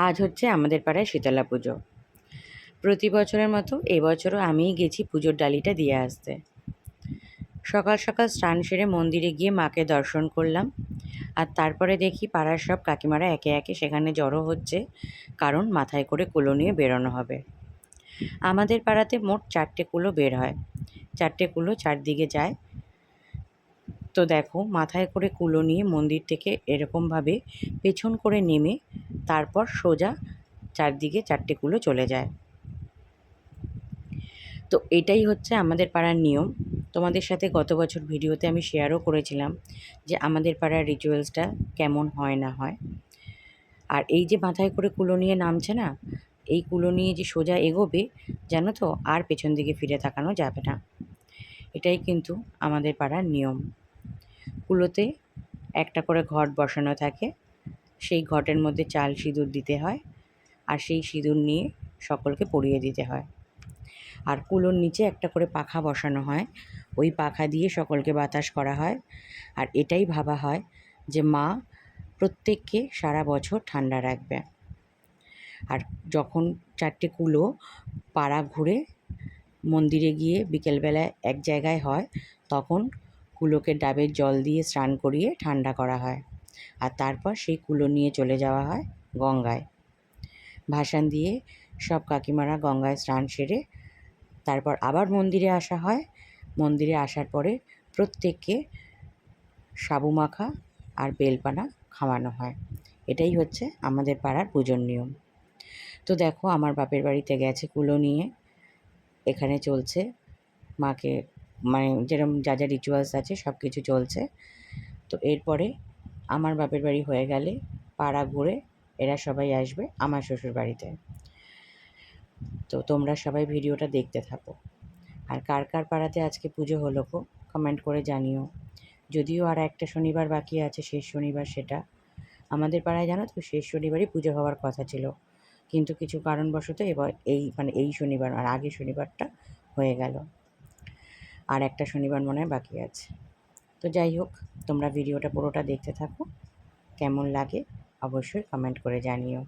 আজ হচ্ছে আমাদের পাড়ায় শীতলা পুজো। প্রতি বছরের মতো এবছরও আমিই গেছি পুজোর ডালিটা দিয়ে আসতে। সকাল সকাল স্নান সেরে মন্দিরে গিয়ে মাকে দর্শন করলাম। আর তারপরে দেখি পাড়ার সব কাকিমারা একে একে সেখানে জড়ো হচ্ছে, কারণ মাথায় করে কুলো নিয়ে বেরোনো হবে। আমাদের পাড়াতে মোট 4টে কুলো বের হয়, 4টে কুলো চারদিকে যায়। তো দেখো, মাথায় করে কুলো নিয়ে মন্দির থেকে এরকমভাবে পেছন করে নেমে তারপর সোজা চারদিকে 4টে কুলো চলে যায়। তো এটাই হচ্ছে আমাদের পাড়ার নিয়ম। তোমাদের সাথে গত বছর ভিডিওতে আমি শেয়ারও করেছিলাম যে আমাদের পাড়ার রিচুয়ালসটা কেমন হয় না হয়। আর এই যে মাথায় করে কুলো নিয়ে নামছে না, এই কুলো নিয়ে যে সোজা এগোবে, জানো তো, আর পেছন দিকে ফিরে তাকানো যাবে না। এটাই কিন্তু আমাদের পাড়ার নিয়ম। কুলোতে একটা করে ঘট বসানো থাকে, সেই ঘটের মধ্যে চাল সিঁদুর দিতে হয়, আর সেই সিঁদুর নিয়ে সকলকে পরিয়ে দিতে হয়। আর কুলোর নিচে একটা করে পাখা বসানো হয়, ওই পাখা দিয়ে সকলকে বাতাস করা হয়। আর এটাই ভাবা হয় যে মা প্রত্যেককে সারা বছর ঠান্ডা রাখবে। আর যখন 4টে কুলো পাড়া ঘুরে মন্দিরে গিয়ে বিকেলবেলায় এক জায়গায় হয়, তখন কুলোকে ডাবের জল দিয়ে স্নান করিয়ে ঠান্ডা করা হয়। আর তারপর সেই কুলো নিয়ে চলে যাওয়া হয় গঙ্গায়। ভাসান দিয়ে সব কাকিমারা গঙ্গায় স্নান সেরে তারপর আবার মন্দিরে আসা হয়। মন্দিরে আসার পরে প্রত্যেককে সাবু মাখা আর বেলপানা খাওয়ানো হয়। এটাই হচ্ছে আমাদের পাড়ার পুজোর নিয়ম। তো দেখো, আমার বাপের বাড়িতে গেছে কুলো নিয়ে, এখানে চলছে মাকে, মানে যেরকম যা যা রিচুয়ালস আছে সব কিছু চলছে। তো এরপরে আমার বাপের বাড়ি হয়ে গেলে পাড়া ঘুরে এরা সবাই আসবে আমার শ্বশুর বাড়িতে। তো তোমরা সবাই ভিডিওটা দেখতে থাকো। আর কার কার পাড়াতে আজকে পুজো হলো গো, কমেন্ট করে জানিও। যদিও আর একটা শনিবার বাকি আছে, শেষ শনিবার, সেটা আমাদের পাড়ায় জানো তো শেষ শনিবারই পুজো হওয়ার কথা ছিল, কিন্তু কিছু কারণবশত এবার এই শনিবার আর আগের শনিবারটা হয়ে গেল। আর একটা শনিবার মনে হয় বাকি আছে। তো যাই হোক, তোমরা ভিডিওটা পুরোটা দেখতে থাকো, কেমন লাগে অবশ্যই কমেন্ট করে জানিও।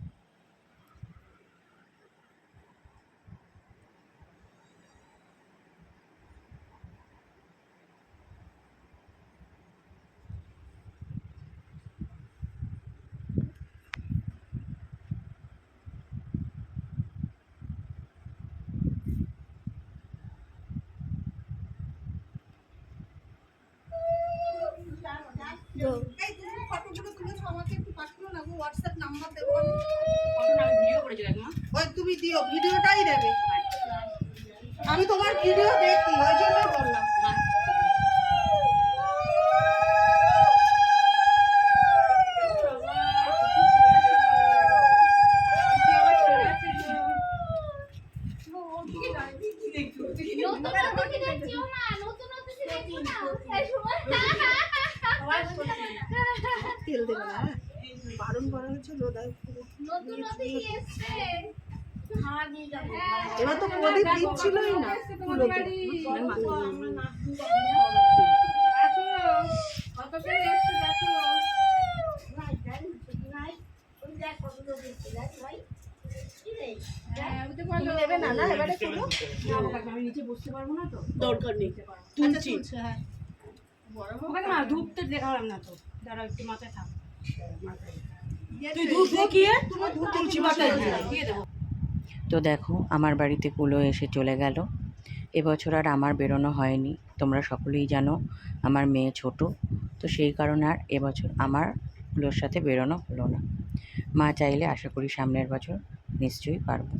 তুমি দিও, ভিডিওটাই দেবে। আমি তোমার ভিডিও দেখি, ওই জন্য বললাম। তেল দেবে না, বারণ করা হচ্ছে। এবার তো প্রদীপ দিচ্ছিলই না। আমি নিচে বসতে পারবো না, তো দরকার নেই। তুলছি না, ধূপ তো দেখালাম না তো, দাঁড়া একটু মাথায় থাক। তো দেখো, আমার বাড়িতে কুলো এসে চলে গেল। এবছর আর আমার বেরোনো হয়নি, তোমরা সকলেই জানো আমার মেয়ে ছোট, তো সেই কারণে আর এবছর আমার কুলোর সাথে বেরোনো হলো না। মা চাইলে আশা করি সামনের বছর নিশ্চয়ই পারবো।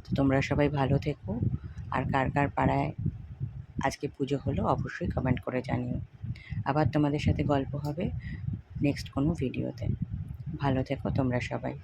তো তোমরা সবাই ভালো থেকো। আর কার কার পাড়ায় আজকে পুজো হলো অবশ্যই কমেন্ট করে জানিও। আবার তোমাদের সাথে গল্প হবে নেক্সট কোনো ভিডিওতে। ভালো থেকো তোমরা সবাই।